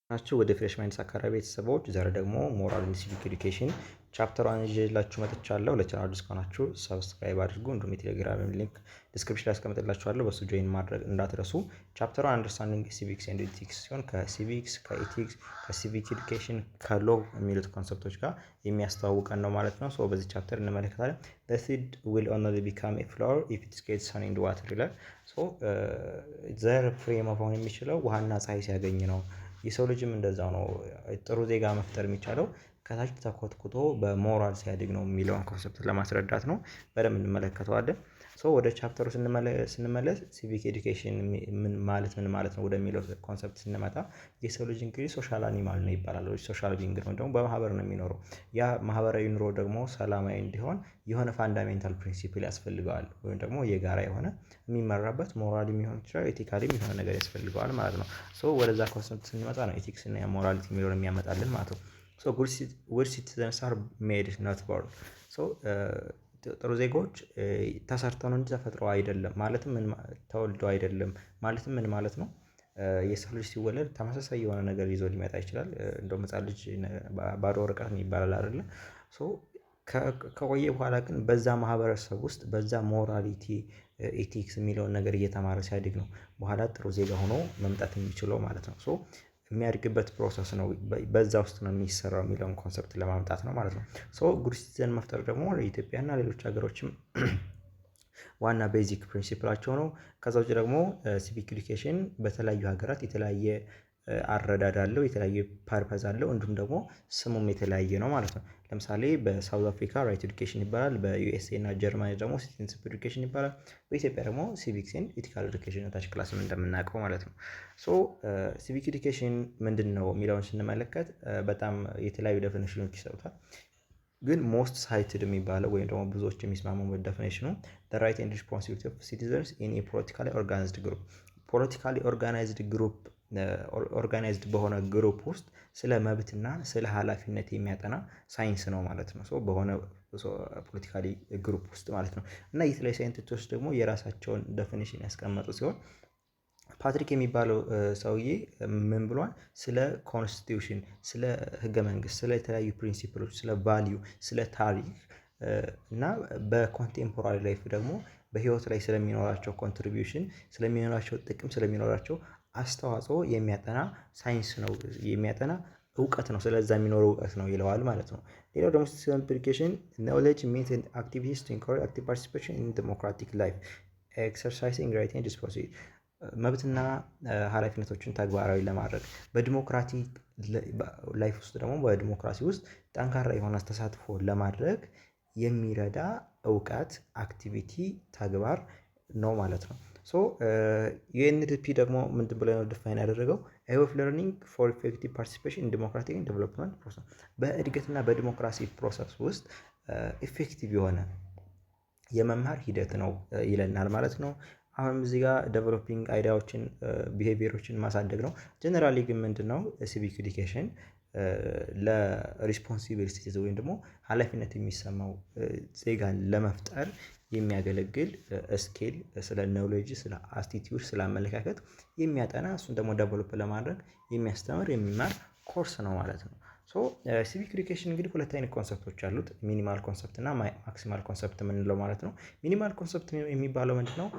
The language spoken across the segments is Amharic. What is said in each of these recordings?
ናቸው ወደ ፍሬሽ ማይንድስ አካዳሚ ቤተሰቦች ዛሬ ደግሞ ሞራል ኤንድ ሲቪክ ኤዱኬሽን ቻፕተር 1 ይዤላችሁ መጥቻለሁ። ለቻናሉ አዲስ ከሆናችሁ ሰብስክራይብ አድርጉ። እንዲሁም የቴሌግራም ሊንክ ዲስክሪፕሽን ላይ አስቀምጥላችኋለሁ፣ በሱ ጆይን ማድረግ እንዳትረሱ። ቻፕተሩ አንደርስታንዲንግ ሲቪክስ ኤንድ ኤቲክስ ሲሆን ከሲቪክስ፣ ከኤቲክስ፣ ከሲቪክ ኤዱኬሽን፣ ከሎ የሚሉት ኮንሰፕቶች ጋር የሚያስተዋውቀን ነው ማለት ነው። ሶ በዚህ ቻፕተር እንመለከታለን። the seed will only become a flower if it gets sun and water ይላል። ሶ ዘር ፍሬ መሆን የሚችለው ውሃና ፀሐይ ሲያገኝ ነው። የሰው ልጅም እንደዛው ነው። ጥሩ ዜጋ መፍጠር የሚቻለው ከታች ተኮትኩቶ በሞራል ሲያድግ ነው የሚለውን ኮንሰፕት ለማስረዳት ነው። በደንብ እንመለከተዋለን። ሶ ወደ ቻፕተሩ ስንመለስ ሲቪክ ኤዱኬሽን ምን ማለት ነው ወደሚለው ኮንሰፕት ስንመጣ የሰው ልጅ እንግዲህ ሶሻል አኒማል ነው ይባላል። ሶሻል ቢንግ ነው፣ ደግሞ በማህበር ነው የሚኖረው። ያ ማህበራዊ ኑሮ ደግሞ ሰላማዊ እንዲሆን የሆነ ፋንዳሜንታል ፕሪንሲፕል ያስፈልገዋል፣ ወይም ደግሞ የጋራ የሆነ የሚመራበት ሞራል የሚሆን ይችላል፣ ኤቲካሊ የሆነ ነገር ያስፈልገዋል ማለት ነው። ሶ ወደዛ ኮንሰፕት ስንመጣ ነው ኤቲክስ እና ሞራሊቲ የሚለውን የሚያመጣልን ማለት ነው። ሶ ጉድ ሲቲዘንስ አር ሜድ ኖት ቦርን። ሶ ጥሩ ዜጎች ተሰርተው ነው እንጂ ተፈጥረው አይደለም። ማለትም ምን ተወልደው አይደለም ማለትም ምን ማለት ነው? የሰው ልጅ ሲወለድ ተመሳሳይ የሆነ ነገር ይዞ ሊመጣ ይችላል። እንደውም ሕፃን ልጅ ባዶ ወረቀት ይባላል አይደለ? ሶ ከቆየ በኋላ ግን በዛ ማህበረሰብ ውስጥ በዛ ሞራሊቲ ኤቲክስ የሚለውን ነገር እየተማረ ሲያድግ ነው በኋላ ጥሩ ዜጋ ሆኖ መምጣት የሚችለው ማለት ነው። ሶ የሚያድግበት ፕሮሰስ ነው፣ በዛ ውስጥ ነው የሚሰራው የሚለውን ኮንሰፕት ለማምጣት ነው ማለት ነው። ሶ ጉድ ሲቲዘን መፍጠር ደግሞ ኢትዮጵያና ሌሎች ሀገሮችም ዋና ቤዚክ ፕሪንሲፕላቸው ነው። ከዛ ውጭ ደግሞ ሲቪክ ኤዱኬሽን በተለያዩ ሀገራት የተለያየ አረዳድ አለው፣ የተለያየ ፐርፐዝ አለው፣ እንዲሁም ደግሞ ስሙም የተለያየ ነው ማለት ነው። ለምሳሌ በሳውዝ አፍሪካ ራይት ኤዱኬሽን ይባላል፣ በዩኤስኤ እና ጀርመኒ ደግሞ ሲቲዝንሺፕ ኤዱኬሽን ይባላል፣ በኢትዮጵያ ደግሞ ሲቪክስ ኤንድ ኤቲካል ኤዱኬሽን ታች ክላስም እንደምናውቀው ማለት ነው። ሶ ሲቪክ ኤዱኬሽን ምንድን ነው የሚለውን ስንመለከት በጣም የተለያዩ ዴፊኒሽኖች ይሰጡታል። ግን ሞስት ሳይትድ የሚባለው ወይም ደግሞ ብዙዎች የሚስማሙበት ዴፊኒሽኑ the right and responsibility of citizens in a politically organized group ፖለቲካሊ ኦርጋናይዝድ በሆነ ግሩፕ ውስጥ ስለ መብትና ስለ ኃላፊነት የሚያጠና ሳይንስ ነው ማለት ነው። ሶ በሆነ ፖለቲካሊ ግሩፕ ውስጥ ማለት ነው። እና የተለያዩ ሳይንቲስቶች ደግሞ የራሳቸውን ዴፊኒሽን ያስቀመጡ ሲሆን ፓትሪክ የሚባለው ሰውዬ ምን ብሏል? ስለ ኮንስቲቲዩሽን፣ ስለ ህገ መንግስት፣ ስለ የተለያዩ ፕሪንሲፕሎች፣ ስለ ቫሊዩ፣ ስለ ታሪክ እና በኮንቴምፖራሪ ላይፍ ደግሞ በህይወት ላይ ስለሚኖራቸው ኮንትሪቢዩሽን፣ ስለሚኖራቸው ጥቅም፣ ስለሚኖራቸው አስተዋጽኦ የሚያጠና ሳይንስ ነው፣ የሚያጠና እውቀት ነው። ስለዛ የሚኖረው እውቀት ነው ይለዋል ማለት ነው። ሌላው ደግሞ ሲቲዝን ኤዱኬሽን ኖሌጅ ሚንስ ኤንድ አክቲቪቲስ ቱ ኢንኮሬጅ አክቲቭ ፓርቲሲፔሽን ኢን ዲሞክራቲክ ላይፍ ኤክሰርሳይዚንግ ራይት ኤንድ ሪስፖንሲቢሊቲ መብትና ኃላፊነቶችን ተግባራዊ ለማድረግ በዲሞክራቲክ ላይፍ ውስጥ ደግሞ በዲሞክራሲ ውስጥ ጠንካራ የሆነ ተሳትፎ ለማድረግ የሚረዳ እውቀት፣ አክቲቪቲ፣ ተግባር ነው ማለት ነው። ሶ ዩኤንዲፒ ደግሞ ምንድን ብሎ ነው ዲፋይን ያደረገው? ኤ ኦፍ ለርኒንግ ፎር ኢፌክቲቭ ፓርቲሲፔሽን ኢን ዲሞክራቲክ ዴቨሎፕመንት ፕሮሰስ በእድገትና በዲሞክራሲ ፕሮሰስ ውስጥ ኢፌክቲቭ የሆነ የመማር ሂደት ነው ይለናል ማለት ነው። አሁንም እዚህ ጋር ዴቨሎፒንግ አይዲያዎችን ቢሄቪየሮችን ማሳደግ ነው። ጀነራሊ ግን ምንድነው ሲቪክ ኤዱኬሽን ለሪስፖንሲብል ሲቲዝን ወይም ደግሞ ኃላፊነት የሚሰማው ዜጋን ለመፍጠር የሚያገለግል ስኪል፣ ስለ ኖሌጅ፣ ስለ አቲቲዩድ፣ ስለ አመለካከት የሚያጠና እሱን ደግሞ ዴቨሎፕ ለማድረግ የሚያስተምር የሚማር ኮርስ ነው ማለት ነው። ሶ ሲቪክ ኤዱኬሽን እንግዲህ ሁለት አይነት ኮንሰፕቶች አሉት፣ ሚኒማል ኮንሰፕት እና ማክሲማል ኮንሰፕት የምንለው ማለት ነው። ሚኒማል ኮንሰፕት የሚባለው ምንድነው?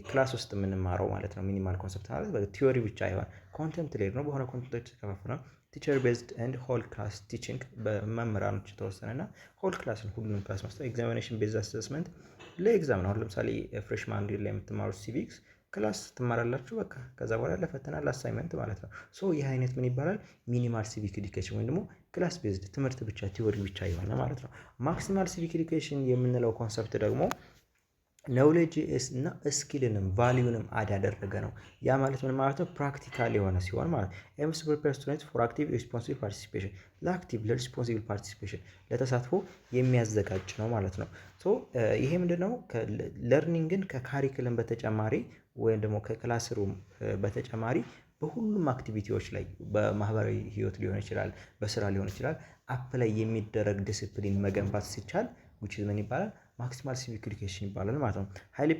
ክላስ ውስጥ የምንማረው ማለት ነው። ሚኒማል ኮንሰፕት ማለት በቲዮሪ ብቻ አይሆን ኮንተንት ሌድ ነው። በሆነ ኮንተንቶች ተከፋፍለ ቲቸር ቤዝድ ኤንድ ሆል ክላስ ቲቺንግ በመምህራኖች የተወሰነና ሆል ክላስን ሁሉንም ክላስ መስጠት። ኤግዛሚኔሽን ቤዝድ አሰስመንት ለኤግዛም ነው። ለምሳሌ ፍሬሽማን ላይ የምትማሩት ሲቪክስ ክላስ ትማራላችሁ፣ በቃ ከዛ በኋላ ለፈተና ለአሳይመንት ማለት ነው። ሶ ይህ አይነት ምን ይባላል? ሚኒማል ሲቪክ ኤዱኬሽን ወይም ደግሞ ክላስ ቤዝድ ትምህርት ብቻ ቲዮሪ ብቻ የሆነ ማለት ነው። ማክሲማል ሲቪክ ኤዱኬሽን የምንለው ኮንሰፕት ደግሞ ኖሌጅ እና ስኪልንም ቫሊዩንም አድ ያደረገ ነው። ያ ማለት ምን ማለት ነው? ፕራክቲካል የሆነ ሲሆን ማለት ኤምስ ፕሪፔር ስቱደንት ፎር አክቲቭ ሪስፖንሲብል ፓርቲሲፔሽን ለአክቲቭ ለሪስፖንሲብል ፓርቲሲፔሽን ለተሳትፎ የሚያዘጋጅ ነው ማለት ነው። ሶ ይሄ ምንድነው? ለርኒንግን ከካሪክለም በተጨማሪ ወይም ደግሞ ከክላስሩም በተጨማሪ በሁሉም አክቲቪቲዎች ላይ በማህበራዊ ህይወት ሊሆን ይችላል፣ በስራ ሊሆን ይችላል፣ አፕ ላይ የሚደረግ ዲሲፕሊን መገንባት ሲቻል ምን ይባላል? ማክሲማል ሲቪክ ኤዱኬሽን ይባላል ማለት ነው። ሃይሊ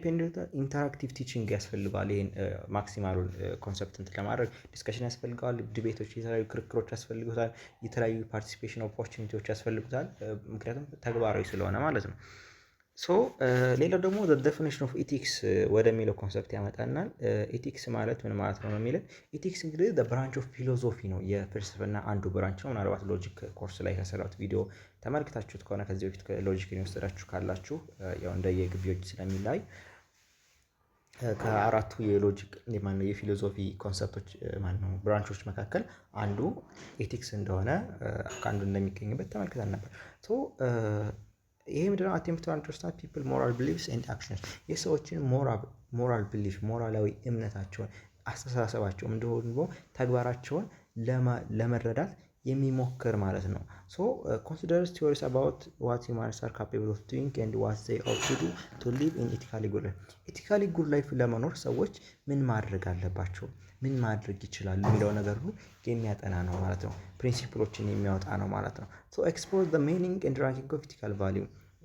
ኢንተራክቲቭ ቲቺንግ ያስፈልገዋል። ይህን ማክሲማሉን ኮንሰፕት እንትን ለማድረግ ዲስከሽን ያስፈልገዋል። ዲቤቶች፣ የተለያዩ ክርክሮች ያስፈልጉታል። የተለያዩ ፓርቲሲፔሽን ኦፖርቹኒቲዎች ያስፈልጉታል። ምክንያቱም ተግባራዊ ስለሆነ ማለት ነው። ሌላው ደግሞ ዴፊኒሽን ኦፍ ኢቲክስ ወደሚለው ኮንሰፕት ያመጣናል። ኢቲክስ ማለት ምን ማለት ነው የሚለን፣ ኢቲክስ እንግዲህ ብራንች ኦፍ ፊሎዞፊ ነው፣ የፍልስፍና አንዱ ብራንች ነው። ምናልባት ሎጂክ ኮርስ ላይ ከሰራሁት ቪዲዮ ተመልክታችሁት ከሆነ ከዚህ በፊት ሎጂክን የወሰዳችሁ ካላችሁ ያው እንደየግቢዎች ስለሚላይ ከአራቱ የሎጂክ ማነው የፊሎዞፊ ኮንሰፕቶች ማነው ብራንቾች መካከል አንዱ ኢቲክስ እንደሆነ ከአንዱ እንደሚገኝበት ተመልክተን ነበር። ይሄ ምንድነው? አቴምፕት ቱ አንደርስታንድ ፒፕል ሞራል ቢሊፍስ ኤንድ አክሽንስ የሰዎችን ሞራል ቢሊፍ ሞራላዊ እምነታቸውን አስተሳሰባቸውን እንዲሁም ተግባራቸውን ለመረዳት የሚሞክር ማለት ነው። ኮንሲደርስ ቲዎሪስ አባውት ዋት ሂውማንስ አር ካፔብል ኦፍ ዱይንግ ኤንድ ዋት ዜይ ኦት ቱ ዱ ቱ ሊቭ ኢን ኢቲካሊ ጉድ ላይፍ ኢቲካሊ ጉድ ላይፍ ለመኖር ሰዎች ምን ማድረግ አለባቸው፣ ምን ማድረግ ይችላሉ የሚለው ነገር ሁሉ የሚያጠና ነው ማለት ነው። ፕሪንሲፕሎችን የሚያወጣ ነው ማለት ነው። ኤክስፕሎር ዘ ሚኒንግ ኤንድ ራንኪንግ ኦፍ ኢቲካል ቫሊዩ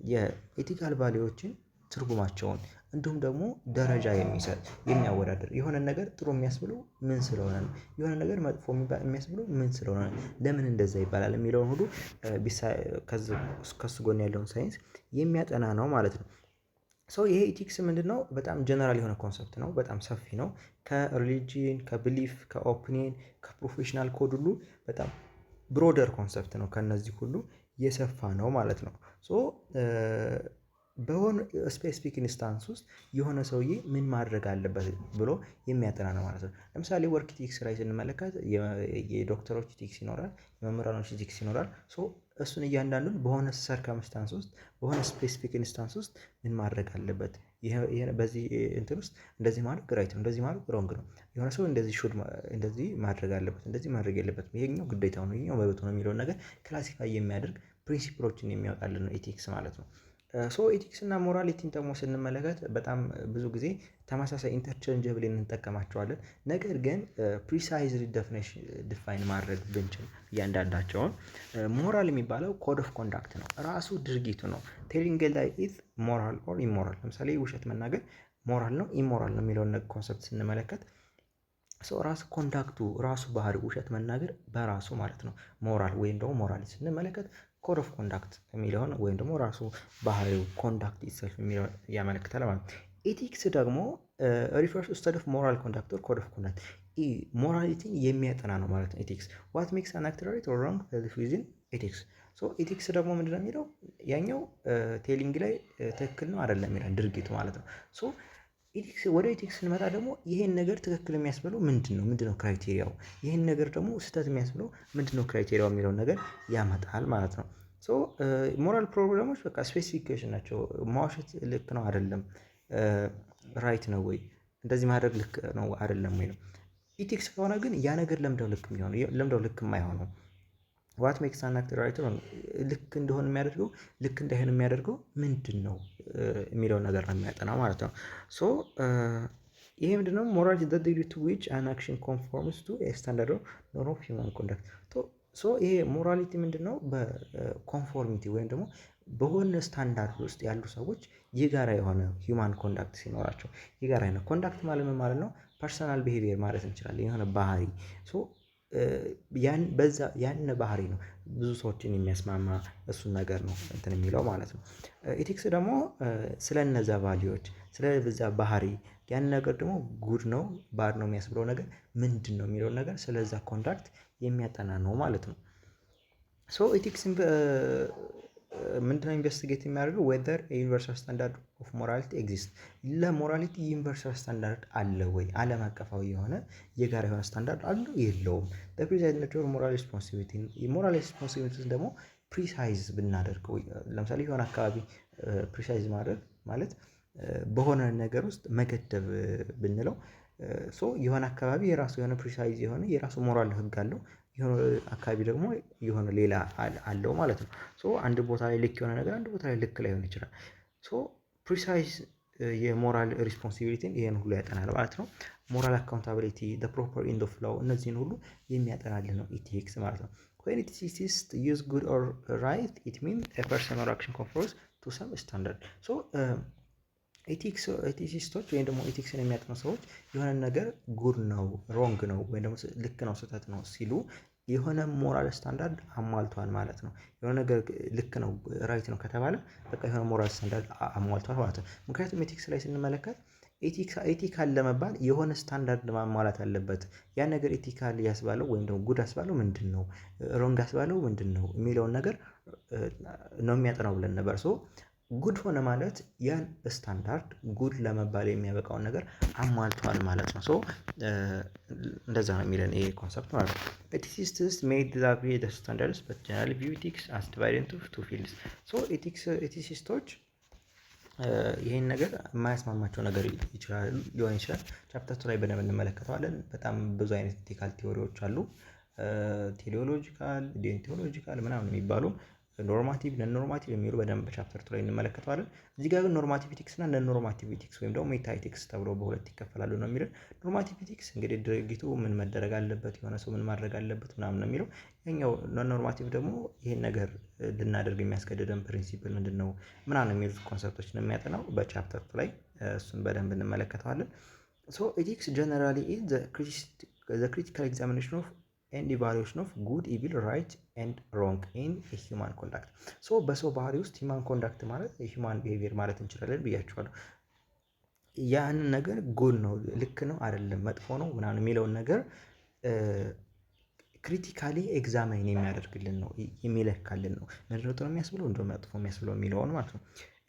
የኢቲካል ቫሊዎችን ትርጉማቸውን እንዲሁም ደግሞ ደረጃ የሚሰጥ የሚያወዳደር የሆነ ነገር ጥሩ የሚያስብለው ምን ስለሆነ ነው፣ የሆነ ነገር መጥፎ የሚያስብለው ምን ስለሆነ ነው፣ ለምን እንደዛ ይባላል የሚለውን ሁሉ ከሱ ጎን ያለውን ሳይንስ የሚያጠና ነው ማለት ነው። ይሄ ኢቲክስ ምንድነው? በጣም ጀነራል የሆነ ኮንሰፕት ነው። በጣም ሰፊ ነው። ከሪሊጂን፣ ከቢሊፍ፣ ከኦፒኒየን፣ ከፕሮፌሽናል ኮድ ሁሉ በጣም ብሮደር ኮንሰፕት ነው። ከነዚህ ሁሉ የሰፋ ነው ማለት ነው። በሆነ ስፔሲፊክ ኢንስታንስ ውስጥ የሆነ ሰውዬ ምን ማድረግ አለበት ብሎ የሚያጠና ነው ማለት ነው። ለምሳሌ ወርክ ኢቲክስ ላይ ስንመለከት የዶክተሮች ኢቲክስ ይኖራል፣ የመምህራኖች ኢቲክስ ይኖራል። እሱን እያንዳንዱን በሆነ ሰርከምስታንስ ውስጥ በሆነ ስፔሲፊክ ኢንስታንስ ውስጥ ምን ማድረግ አለበት፣ በዚህ እንትን ውስጥ እንደዚህ ማድረግ ራይት ነው፣ እንደዚህ ማድረግ ሮንግ ነው፣ የሆነ ሰው እንደዚህ ማድረግ አለበት፣ እንደዚህ ማድረግ የለበትም፣ ይሄኛው ግዴታው ነው፣ ይሄኛው መብቱ ነው የሚለውን ነገር ክላሲፋይ የሚያደርግ ፕሪንሲፕሎችን የሚያወጣልን ነው ኢቲክስ ማለት ነው። ኢቲክስ እና ሞራሊቲን ደግሞ ስንመለከት በጣም ብዙ ጊዜ ተመሳሳይ ኢንተርቼንጀብል እንጠቀማቸዋለን። ነገር ግን ፕሪሳይዝሊ ዲፋይን ማድረግ ብንችል እያንዳንዳቸውን ሞራል የሚባለው ኮድ ኦፍ ኮንዳክት ነው፣ ራሱ ድርጊቱ ነው። ቴሊንግ ላይ ኢዝ ሞራል ኦር ኢሞራል። ለምሳሌ ውሸት መናገር ሞራል ነው ኢሞራል ነው የሚለውን ኮንሰፕት ስንመለከት ራሱ ኮንዳክቱ ራሱ ባህሪ ውሸት መናገር በራሱ ማለት ነው ሞራል ወይም ደግሞ ሞራሊቲ ስንመለከት ኮድ ኦፍ ኮንዳክት የሚለውን ወይም ደግሞ ራሱ ባህሪው ኮንዳክት ኢትሰልፍ የሚለውን ያመለክታል ማለት ነው። ኢቲክስ ደግሞ ሪፈርስ ቱ ስተዲ ኦፍ ሞራል ኮንዳክት ኦር ኮድ ኦፍ ኮንዳክት ሞራሊቲን የሚያጠና ነው ማለት ነው። ኢቲክስ ዋት ሜክስ አን አክት ራይት ኦር ሮንግ ዊዝን ኢቲክስ። ኢቲክስ ደግሞ ምንድነው የሚለው ያኛው ቴሊንግ ላይ ትክክል ነው አይደለም የሚለው ድርጊቱ ማለት ነው። ወደ ኢቲክስ ስንመጣ ደግሞ ይሄን ነገር ትክክል የሚያስብለው ምንድነው ክራይቴሪያው፣ ይሄን ነገር ደግሞ ስህተት የሚያስብለው ምንድነው ክራይቴሪያው የሚለውን ነገር ያመጣል ማለት ነው። ሞራል ፕሮብለሞች በቃ ስፔሲፊኬሽን ናቸው። ማዋሸት ልክ ነው አይደለም፣ ራይት ነው ወይ፣ እንደዚህ ማድረግ ልክ ነው አይደለም ወይ ነው። ኢቲክስ ከሆነ ግን ያ ነገር ለምደው ልክ የማይሆነው ዋት ሜክስ አን አክት ራይት ኦር ልክ እንደሆነ የሚያደርገው ልክ እንዳይሆን የሚያደርገው ምንድን ነው የሚለው ነገር ነው የሚያጠናው ማለት ነው። ይሄ ምንድነው? ሞራል ኢዝ ዘ ዲግሪ ቱ ዊች አን አክሽን ኮንፎርምስ ቱ ኤ ስታንዳርድ ኦፍ ኖርም ኦፍ ሂውማን ኮንዳክት። ይሄ ሞራሊቲ ምንድነው? በኮንፎርሚቲ ወይም ደግሞ በሆነ ስታንዳርድ ውስጥ ያሉ ሰዎች የጋራ የሆነ ሂውማን ኮንዳክት ሲኖራቸው፣ የጋራ የሆነ ኮንዳክት ማለት ምን ማለት ነው? ፐርሰናል ቢሄቪየር ማለት እንችላለን። የሆነ ባህሪ ያን ባህሪ ነው ብዙ ሰዎችን የሚያስማማ እሱን ነገር ነው እንትን የሚለው ማለት ነው። ኢቲክስ ደግሞ ስለነዛ ቫልዩዎች ስለዛ ባህሪ ያን ነገር ደግሞ ጉድ ነው ባድ ነው የሚያስብለው ነገር ምንድን ነው የሚለውን ነገር ስለዛ ኮንዳክት የሚያጠና ነው ማለት ነው። ኢቲክስ ምንድነው ኢንቨስቲጌት የሚያደርገው ዌዘር ዩኒቨርሳል ስታንዳርድ ኦፍ ሞራሊቲ ኤግዚስት፣ ለሞራሊቲ ዩኒቨርሳል ስታንዳርድ አለ ወይ፣ ዓለም አቀፋዊ የሆነ የጋራ የሆነ ስታንዳርድ አለው የለውም። በፕሪሳይዝ ኔቸር ሞራል ሪስፖንሲቢሊቲ፣ የሞራል ሪስፖንሲቢሊቲ ደግሞ ፕሪሳይዝ ብናደርገው፣ ለምሳሌ የሆነ አካባቢ ፕሪሳይዝ ማድረግ ማለት በሆነ ነገር ውስጥ መገደብ ብንለው የሆነ አካባቢ የራሱ የሆነ ፕሪሳይዝ የሆነ የራሱ ሞራል ህግ አለው፣ የሆነ አካባቢ ደግሞ የሆነ ሌላ አለው ማለት ነው። አንድ ቦታ ላይ ልክ የሆነ ነገር አንድ ቦታ ላይ ልክ ላይሆን ይችላል። ፕሪሳይዝ የሞራል ሪስፖንሲቢሊቲን ይሄን ሁሉ ያጠናል ማለት ነው። ሞራል አካውንታቢሊቲ፣ ዘ ፕሮፐር ኤንድ ኦፍ ላው እነዚህን ሁሉ የሚያጠናልን ነው ኢቲክስ ማለት ነው። when it is used use good or right it means a person or action conforms ቱ ሰም ስታንዳርድ። ሶ ኤቲሲስቶች ወይም ደግሞ ኤቲክስን የሚያጥኑ ሰዎች የሆነ ነገር ጉድ ነው፣ ሮንግ ነው ወይም ደግሞ ልክ ነው፣ ስህተት ነው ሲሉ የሆነ ሞራል ስታንዳርድ አሟልቷል ማለት ነው። የሆነ ነገር ልክ ነው ራይት ነው ከተባለ በቃ የሆነ ሞራል ስታንዳርድ አሟልቷል ማለት ነው። ምክንያቱም ኤቲክስ ላይ ስንመለከት ኤቲካል ለመባል የሆነ ስታንዳርድ ማሟላት አለበት። ያ ነገር ኤቲካል ያስባለው ወይም ደግሞ ጉድ ያስባለው ምንድን ነው፣ ሮንግ ያስባለው ምንድን ነው የሚለውን ነገር ነው የሚያጠናው ብለን ነበር። ሶ ጉድ ሆነ ማለት ያን ስታንዳርድ ጉድ ለመባል የሚያበቃውን ነገር አሟልቷል ማለት ነው። ሶ እንደዛ ነው የሚለን ይሄ ኮንሰፕት ማለት ነው። ኤቲሲስትስ ሜድ ዛት ዌይ ዘ ስታንዳርድስ በት ጀነራሊ ቪው ኤቲክስ አስ ዲቫይድድ ኢንቱ ቱ ፊልድስ። ሶ ኤቲሲስቶች ይሄን ነገር የማያስማማቸው ነገር ሊሆን ይችላል። ቻፕተር 2 ላይ በደንብ እንመለከተዋለን። በጣም ብዙ አይነት ኤቲካል ቲዎሪዎች አሉ። ቴሌኦሎጂካል፣ ዴንቲዮሎጂካል ምናምን የሚባሉ ኖርማቲቭ፣ ነን ኖርማቲቭ የሚሉ በደንብ ቻፕተር 2 ላይ እንመለከተዋለን። እዚህ ጋር ግን ኖርማቲቭ ኤቲክስ እና ነን ኖርማቲቭ ኤቲክስ ወይም ደግሞ ሜታ ኤቲክስ ተብሎ በሁለት ይከፈላሉ ነው የሚለው። ኖርማቲቭ ኤቲክስ እንግዲህ ድርጊቱ ምን መደረግ አለበት፣ የሆነ ሰው ምን ማድረግ አለበት ምናምን ነው የሚለው። ያኛው ነን ኖርማቲቭ ደግሞ ይሄን ነገር ልናደርግ የሚያስገድደን ፕሪንሲፕል ምንድን ነው ምናምን የሚሉት ኮንሰፕቶች ነው የሚያጠናው በቻፕተር 2 ላይ። እሱን በደንብ እንመለከተዋለን። ሶ ኤቲክስ ጀነራሊ ኢዝ ዘ ክሪቲካል ኤግዛሚኔሽን ኦፍ ኤንድ ኢቫሉዌሽን ኦፍ ጉድ ኢቪል ራይት ኤንድ ሮንግ ኢን ሂውማን ኮንዳክት። ሶ በሰው ባህሪ ውስጥ ሂውማን ኮንዳክት ማለት ሂውማን ቢሄቪየር ማለት እንችላለን ብያቸዋለሁ። ያንን ነገር ጉድ ነው፣ ልክ ነው፣ አይደለም፣ መጥፎ ነው ምናምን የሚለውን ነገር ክሪቲካሊ ኤግዛማይን የሚያደርግልን ነው፣ የሚለካልን ነው። ምንድን ነው ጥሩ የሚያስብለው እንደው መጥፎ የሚያስብለው የሚለውን ማለት ነው።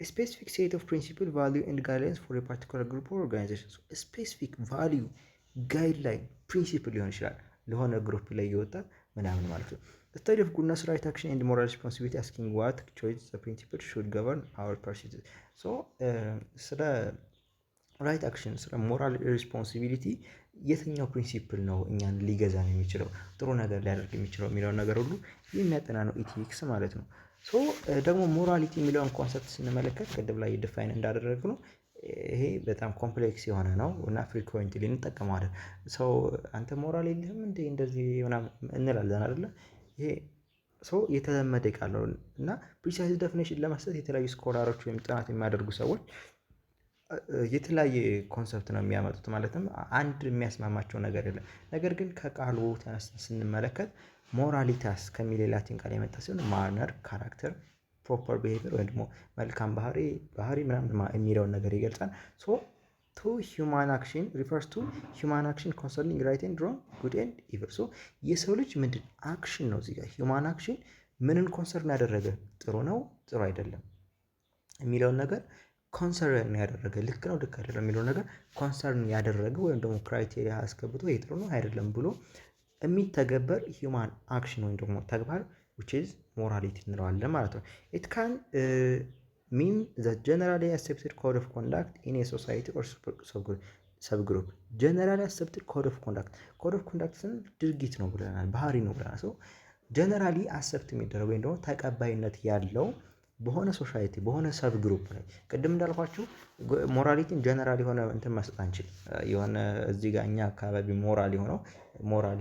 ስፔሲፊክ ሴት ኦፍ ፕሪንሲፕል ቫሊዩ ኤንድ ጋይድላይንስ ፎር ፓርቲኩላር ግሩፕ ኦር ኦርጋናይዜሽን። ስፔሲፊክ ቫሊዩ ጋይድላይን ፕሪንሲፕል ሊሆን ይችላል ለሆነ ግሩፕ ላይ ይወጣ ምናምን ማለት ነው። ስታዲ ኦፍ ጉድነስ ራይት አክሽን ኤንድ ሞራል ሪስፖንሲቢሊቲ አስኪንግ ዋት ቾይስ ዘ ፕሪንሲፕል ሹድ ገቨርን አወር ፐርሲት። ሶ ስለ ራይት አክሽን፣ ስለ ሞራል ሪስፖንሲቢሊቲ የትኛው ፕሪንሲፕል ነው እኛን ሊገዛን የሚችለው ጥሩ ነገር ሊያደርግ የሚችለው የሚለውን ነገር ሁሉ የሚያጠና ነው ኢቲክስ ማለት ነው። ሶ ደግሞ ሞራሊቲ የሚለውን ኮንሰፕት ስንመለከት ቅድም ላይ ዲፋይን እንዳደረግ ነው ይሄ በጣም ኮምፕሌክስ የሆነ ነው እና ፍሪኩዌንትሊ እንጠቀመዋለን። ሰው አንተ ሞራል የለህም እንደ እንደዚህ ምናምን እንላለን አይደለ? ይሄ ሰው የተለመደ ቃል ነው እና ፕሪሳይዝ ዴፊኒሽን ለመስጠት የተለያዩ ስኮላሮች ወይም ጥናት የሚያደርጉ ሰዎች የተለያየ ኮንሰፕት ነው የሚያመጡት። ማለትም አንድ የሚያስማማቸው ነገር የለም። ነገር ግን ከቃሉ ተነስተን ስንመለከት ሞራሊታስ ከሚል ላቲን ቃል የመጣ ሲሆን ማነር፣ ካራክተር፣ ፕሮፐር ቢሄቪየር ወይም ደግሞ መልካም ባህሪ ምናምን የሚለውን ነገር ይገልጻል። ሶ ቱ ሂውማን አክሽን ሪፈርስ ቱ ሂውማን አክሽን ኮንሰርኒንግ ራይት ኤንድ ሮንግ ጉድ ኤንድ ኢቭል። ሶ የሰው ልጅ ምንድን አክሽን ነው እዚህ ጋር ሂውማን አክሽን ምንን ኮንሰርን ያደረገ ጥሩ ነው ጥሩ አይደለም የሚለውን ነገር ኮንሰርን ያደረገ ልክ ነው ልክ አይደለም የሚለውን ነገር ኮንሰርን ያደረገ ወይም ደግሞ ክራይቴሪያ አስገብቶ ይሄ ጥሩ ነው አይደለም ብሎ የሚተገበር ሂውማን አክሽን ወይም ደግሞ ተግባር which is morality እንለዋለን ማለት ነው። it can mean the generally accepted code of conduct in a society or subgroup. generally accepted code of conduct ስንል ድርጊት ነው ብለናል፣ ባህሪ ነው ብለናል። so generally accept የሚደረግ ወይም ደግሞ ተቀባይነት ያለው በሆነ ሶሳይቲ በሆነ ሰብ ግሩፕ ላይ ቅድም እንዳልኳችሁ ሞራሊቲን ጀነራል የሆነ እንትን መስጠት አንችል። የሆነ እዚህ ጋር እኛ አካባቢ ሞራል የሆነው ሞራል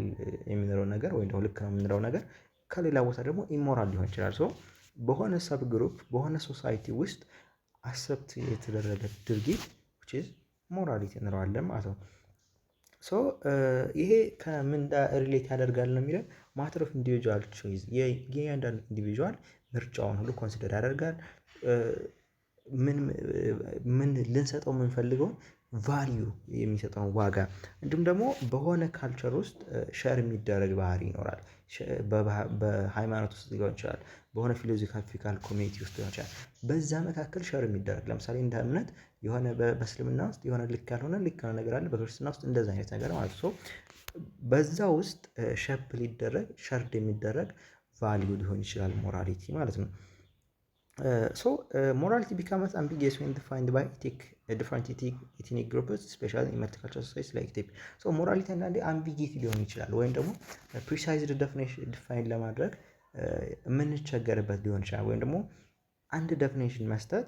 የሚለው ነገር ወይም ደግሞ ልክ ነው የምንለው ነገር ከሌላ ቦታ ደግሞ ኢሞራል ሊሆን ይችላል። ሶ በሆነ ሰብ ግሩፕ በሆነ ሶሳይቲ ውስጥ አክሰፕት የተደረገ ድርጊት which is ሞራሊቲ እንለዋለን ማለት ነው። ሶ ይሄ ከምን ጋር ሪሌት ያደርጋል ነው የሚለው ማተር ኦፍ ኢንዲቪጁዋል ቾይስ። የእያንዳንዱ ኢንዲቪጁዋል ምርጫውን ሁሉ ኮንሲደር ያደርጋል። ምን ልንሰጠው የምንፈልገውን ቫሊዩ የሚሰጠውን ዋጋ እንዲሁም ደግሞ በሆነ ካልቸር ውስጥ ሸር የሚደረግ ባህሪ ይኖራል። በሃይማኖት ውስጥ ሊሆን ይችላል፣ በሆነ ፊሎዞፊካል ኮሚኒቲ ውስጥ ሊሆን ይችላል። በዛ መካከል ሸር የሚደረግ ለምሳሌ እንደ እምነት የሆነ በእስልምና ውስጥ የሆነ ልክ ያልሆነ ልክ ያልሆነ ነገር አለ፣ በክርስትና ውስጥ እንደዛ አይነት ነገር ማለት ነው። በዛ ውስጥ ሸፕ ሊደረግ ሸርድ የሚደረግ ቫሊዩ ሊሆን ይችላል ሞራሊቲ ማለት ነው። So morality becomes ambiguous when defined by different ethnic groups, especially in multicultural societies like Ethiopia. So morality አንዳንዴ ambiguity ሊሆን ይችላል ወይም ደግሞ precise define ለማድረግ የምንቸገርበት ሊሆን ይችላል ወይም ደግሞ አንድ ዴፊኒሽን መስጠት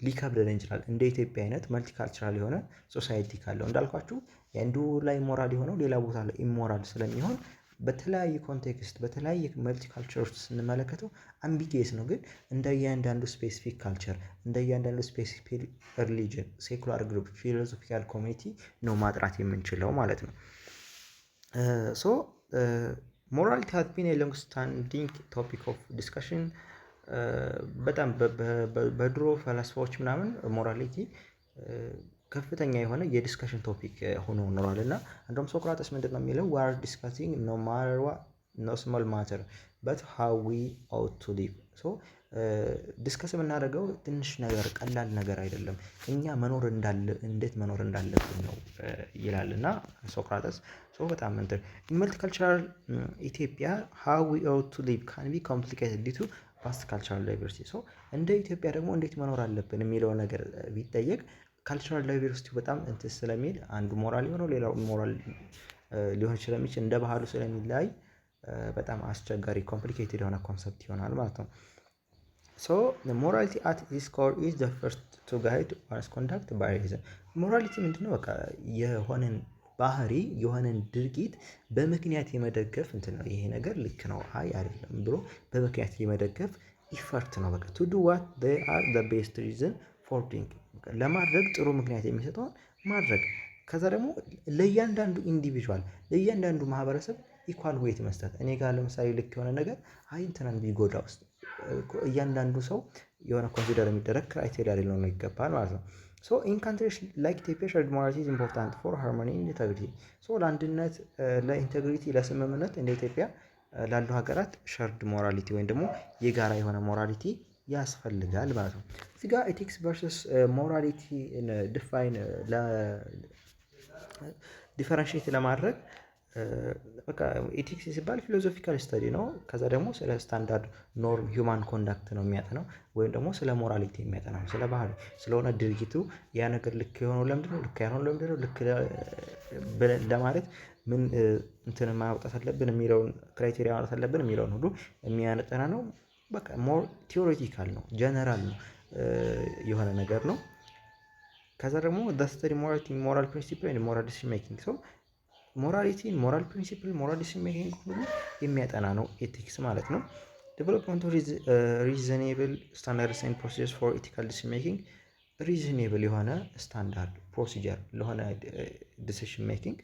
ሊከብደን ይችላል። እንደ ኢትዮጵያ አይነት መልቲካልቸራል የሆነ ሶሳይቲ ካለው እንዳልኳችሁ የአንዱ ላይ ሞራል የሆነው ሌላ ቦታ ላይ ኢሞራል ስለሚሆን በተለያየ ኮንቴክስት በተለያየ መልቲካልቸር ውስጥ ስንመለከተው አምቢጊየስ ነው። ግን እንደ እያንዳንዱ ስፔሲፊክ ካልቸር እንደ እያንዳንዱ ስፔሲፊክ ሪሊጅን፣ ሴኩላር ግሩፕ፣ ፊሎሶፊካል ኮሚኒቲ ነው ማጥራት የምንችለው ማለት ነው። ሶ ሞራሊቲ ሃዝ ቢን ኤ ሎንግ ስታንዲንግ ቶፒክ ኦፍ ዲስከሽን። በጣም በድሮ ፈላስፋዎች ምናምን ሞራሊቲ ከፍተኛ የሆነ የዲስከሽን ቶፒክ ሆኖ ኖሯል እና እንደውም ሶክራተስ ምንድን ነው የሚለው we are discussing no small matter but how we ought to live። ሶ ዲስከስ የምናደርገው ትንሽ ነገር ቀላል ነገር አይደለም፣ እኛ እንዴት መኖር እንዳለብን ነው ይላል እና ሶክራተስ። በጣም እንትን መልቲካልቸራል ኢትዮጵያ how we ought to live can be complicated due to vast cultural diversity። እንደ ኢትዮጵያ ደግሞ እንዴት መኖር አለብን የሚለው ነገር ቢጠየቅ ካልቸራል ዳይቨርሲቲ በጣም እንትን ስለሚል አንዱ ሞራል የሆነው ሌላው ሞራል ሊሆን ስለሚችል እንደ ባህሉ ስለሚለያይ በጣም አስቸጋሪ ኮምፕሊኬትድ የሆነ ኮንሰፕት ይሆናል ማለት ነው። ሶ ሞራሊቲ አት ኢትስ ኮር ኢዝ ዘ ፈርስት ቱ ጋይድ ዋንስ ኮንዳክት ባይ ሪዝን። ሞራሊቲ ምንድነው? በቃ የሆነን ባህሪ የሆነን ድርጊት በምክንያት የመደገፍ እንትን ነው። ይሄ ነገር ልክ ነው አይ አይደለም ብሎ በምክንያት የመደገፍ ኢፈርት ነው። በቃ ቱ ዱ ዋት ዜይ አር ዘ ቤስት ሪዝን ፎር ዶይንግ፣ ለማድረግ ጥሩ ምክንያት የሚሰጠውን ማድረግ። ከዛ ደግሞ ለእያንዳንዱ ኢንዲቪዥዋል ለእያንዳንዱ ማህበረሰብ ኢኳል ዌት መስጠት። እኔ ጋር ለምሳሌ ልክ የሆነ ነገር አይ እንትናን ቢጎዳ ውስጥ እያንዳንዱ ሰው የሆነ ኮንሲደር የሚደረግ ክራይቴሪያ ሊሆን ነው ይገባል ማለት ነው። ሶ ኢን ካንትሪስ ላይክ ኢትዮጵያ ሸርድ ሞራሊቲ ኢዝ ኢምፖርታንት ፎር ሃርሞኒ ኤንድ ኢንቴግሪቲ። ሶ ለአንድነት ለኢንቴግሪቲ ለስምምነት እንደ ኢትዮጵያ ላሉ ሀገራት ሸርድ ሞራሊቲ ወይም ደግሞ የጋራ የሆነ ሞራሊቲ ያስፈልጋል ማለት ነው። እዚህ ጋር ኤቲክስ ቨርሰስ ሞራሊቲ ዲፈረንሺየት ለማድረግ በቃ ኤቲክስ ሲባል ፊሎዞፊካል ስተዲ ነው። ከዛ ደግሞ ስለ ስታንዳርድ ኖርም ሂውማን ኮንዳክት ነው የሚያጠናው፣ ወይም ደግሞ ስለ ሞራሊቲ የሚያጠናው ስለ ባህሪ ስለሆነ ድርጊቱ ያ ነገር ልክ የሆነው ለምንድነው፣ ልክ ያልሆነው ለምንድነው፣ ልክ ለማለት ምን እንትን ማውጣት አለብን የሚለውን ክራይቴሪያ ማውጣት አለብን የሚለውን ሁሉ የሚያጠና ነው። በቃ ሞር ቲዎሬቲካል ነው፣ ጀነራል ነው የሆነ ነገር ነው። ከዛ ደግሞ the study morality, moral principle and moral decision making። ሰው ሞራሊቲ፣ ሞራል ፕሪንሲፕል፣ ሞራል ዲሲዥን ሜኪንግ ሁሉ የሚያጠና ነው ኤቲክስ ማለት ነው። ዴቨሎፕመንት ኦፍ ሪዝኔብል ስታንዳርድስ ኤንድ ፕሮሲጀርስ ፎር ኢቲካል ዲሲዥን ሜኪንግ። ሪዝኔብል የሆነ ስታንዳርድ ፕሮሲጀር ለሆነ ዲሲዥን ሜኪንግ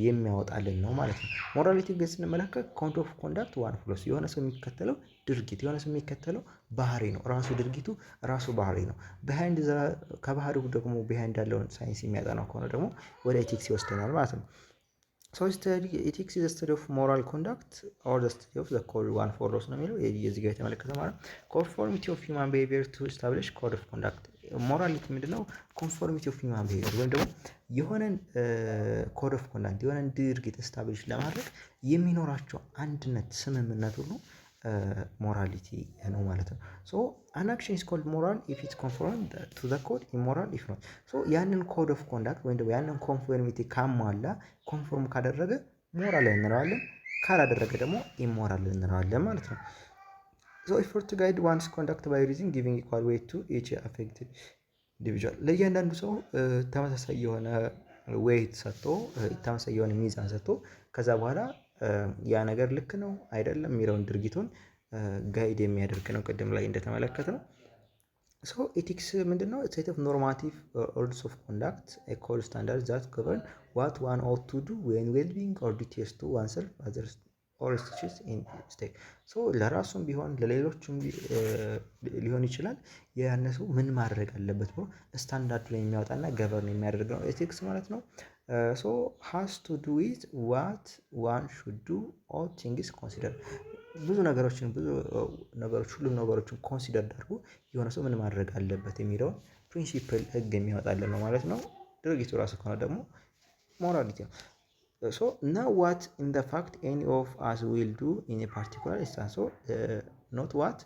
የሚያወጣልን ነው ማለት ነው። ሞራሊቲ ግን ስንመለከት ኮድ ኦፍ ኮንዳክት ዋን ፕለስ የሆነ ሰው የሚከተለው ድርጊት የሆነ ሰው የሚከተለው ባህሪ ነው። ራሱ ድርጊቱ ራሱ ባህሪ ነው። ቢሃይንድ ከባህሪው ደግሞ ቢሃይንድ ያለውን ሳይንስ የሚያጠናው ከሆነ ደግሞ ወደ ኤቲክስ ይወስደናል ማለት ነው። ሶ ስተዲ ኤቲክስ ኢዝ ስተዲ ኦፍ ሞራል ኮንዳክት ኦር ዘ ስተዲ ኦፍ ዘ ኮድ ዋን ፎር ሎስ ነው የሚለው የዚህ ጋር የተመለከተ ማለት ኮንፎርሚቲ ኦፍ ሂውማን ቢሄቪየር ቱ ስታብሊሽ ኮድ ኦፍ ኮንዳክት። ሞራሊቲ ምንድነው? ኮንፎርሚቲ ኦፍ ሂውማን ቢሄቪየር ወይም ደግሞ የሆነን ኮድ ኦፍ ኮንዳክት የሆነን ድርጊት ስታብሊሽ ለማድረግ የሚኖራቸው አንድነት ስምምነት ሁሉ ሞራሊቲ ነው ማለት ነው። ሶ አን አክሽን ኢዝ ኮልድ ሞራል ኢፍ ኢት ኮንፎርም ቱ ዘ ኮድ ኢሞራል ኢፍ ኖት። ሶ ያንን ኮድ ኦፍ ኮንዳክት ወይም ደግሞ ያንን ኮንፎርሚቲ ካሟላ ኮንፎርም ካደረገ ሞራል እንለዋለን፣ ካላደረገ ደግሞ ኢሞራል እንለዋለን ማለት ነው። ሶ ኢፈርት ቱ ጋይድ ዋንስ ኮንዳክት ባይ ሪዝን ጊቪንግ ኢኳል ዌይት ቱ ኢች አፌክትድ ኢንዲቪጁዋል። ለእያንዳንዱ ሰው ተመሳሳይ የሆነ ዌይት ሰጥቶ ተመሳሳይ የሆነ ሚዛን ሰጥቶ ከዛ በኋላ ያ ነገር ልክ ነው አይደለም የሚለውን ድርጊቱን ጋይድ የሚያደርግ ነው። ቅድም ላይ እንደተመለከተ ነው። ሶ ኤቲክስ ምንድነው? ሴት ኦፍ ኖርማቲቭ ሩልስ ኦፍ ኮንዳክት ኤ ኮድ ስታንዳርድ ዛት ገቨርን ዋት ዋን ኦት ቱ ዱ ዌን ዌልቢንግ ኦር ዲቴልስ ቱ ዋንሰልፍ አዘርስ ኦር ስቲችስ ኢን ስቴክ። ሶ ለራሱም ቢሆን ለሌሎችም ሊሆን ይችላል ያነሱ ምን ማድረግ አለበት ብሎ ስታንዳርድ ላይ የሚያወጣና ገቨርን የሚያደርግ ነው ኤቲክስ ማለት ነው። ሶ ሃስ ቱ ዱ ዊዝ ዋት ዋን ሹድ ዱ ኦል ቲንግስ ኮንሲደር። ብዙ ነገሮችን ሁሉም ነገሮችን ኮንሲደር አድርጎ የሆነ ሰው ምን ማድረግ አለበት የሚለውን ፕሪንሲፕል ህግ የሚያወጣልን ነው ማለት ነው። ድርጊቱ ራሱ ከሆነ ደግሞ ሞራሊቲ ነው። ሶ now what in the fact any of us will do in a particular instance። ሶ not what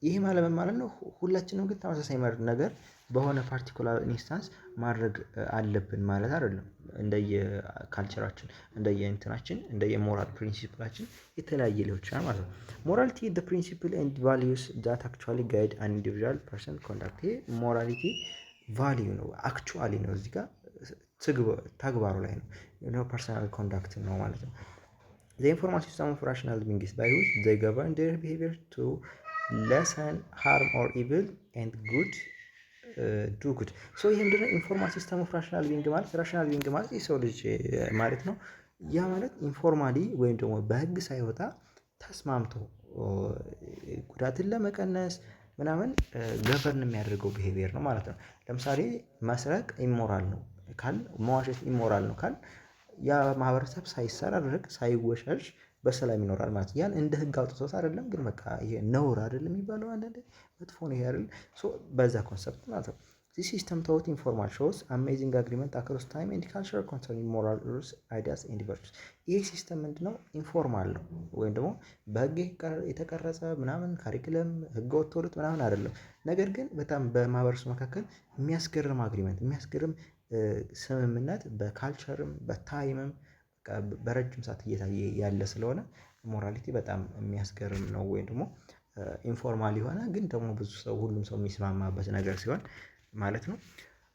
ይሄ ማለት ነው ሁላችንም ግን ተመሳሳይ ነገር በሆነ ፓርቲኩላር ኢንስታንስ ማድረግ አለብን ማለት አይደለም። እንደየ ካልቸራችን እንደየ እንትናችን እንደየ ሞራል ፕሪንሲፕላችን የተለያየ ሊሆን ይችላል ማለት ነው። ሞራሊቲ the principle and values that actually guide an individual person conduct። ይሄ ሞራሊቲ ቫልዩ ነው፣ አክቹዋሊ ነው፣ እዚህ ጋር ተግባሩ ላይ ነው፣ ፐርሰናል ኮንዳክት ነው ማለት ነው። The informal system of rational being is by which they govern their behavior to lessen harm or evil and good ዱ ጉድ። ሶ ይህ ምንድነው? ኢንፎርማል ሲስተም ኦፍ ራሽናል ቢንግ ማለት ራሽናል ቢንግ ማለት የሰው ልጅ ማለት ነው። ያ ማለት ኢንፎርማሊ ወይም ደግሞ በህግ ሳይወጣ ተስማምቶ ጉዳትን ለመቀነስ ምናምን ገቨርን የሚያደርገው ቢሄቪየር ነው ማለት ነው። ለምሳሌ መስረቅ ኢሞራል ነው ካል መዋሸት ኢሞራል ነው ካል ያ ማህበረሰብ ሳይሰራረቅ ሳይወሻሽ በሰላም ይኖራል ማለት ያን እንደ ህግ አውጥቶት አይደለም፣ ግን በቃ ይሄ ነውር አይደለም የሚባለው አንዳንዴ መጥፎ ነው ይሄ አይደል? ሶ በዛ ኮንሰፕት ማለት ነው። ዚህ ሲስተም ታውት ኢንፎርማል ሾውስ አሜዚንግ አግሪመንት አክሮስ ታይም ኤንድ ካልቸር ኮንሰርኒንግ ሞራል ሩልስ አይዲያስ ኤንድ ቨርቹስ። ይሄ ሲስተም ምንድነው? ኢንፎርማል ነው ወይም ደግሞ በህግ የተቀረጸ ምናምን ካሪክለም ህገ ወጥቶለት ምናምን አይደለም። ነገር ግን በጣም በማህበረሰቡ መካከል የሚያስገርም አግሪመንት የሚያስገርም ስምምነት በካልቸርም በታይምም በረጅም ሰዓት እየታየ ያለ ስለሆነ ሞራሊቲ በጣም የሚያስገርም ነው። ወይም ደግሞ ኢንፎርማል የሆነ ግን ደግሞ ብዙ ሰው ሁሉም ሰው የሚስማማበት ነገር ሲሆን ማለት ነው።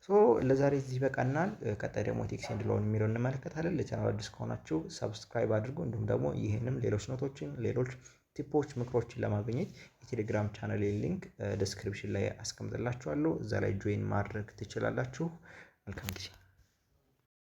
ሶ ለዛሬ እዚህ በቃናል። ቀጣይ ደግሞ ቴክስ ኤንድ ሎው የሚለውን እንመለከታለን። ለቻናል አዲስ ከሆናችሁ ሰብስክራይብ አድርጉ። እንዲሁም ደግሞ ይህንም ሌሎች ኖቶችን ሌሎች ቲፖች ምክሮችን ለማግኘት የቴሌግራም ቻናል ሊንክ ዲስክሪፕሽን ላይ አስቀምጥላችኋለሁ። እዛ ላይ ጆይን ማድረግ ትችላላችሁ። መልካም ጊዜ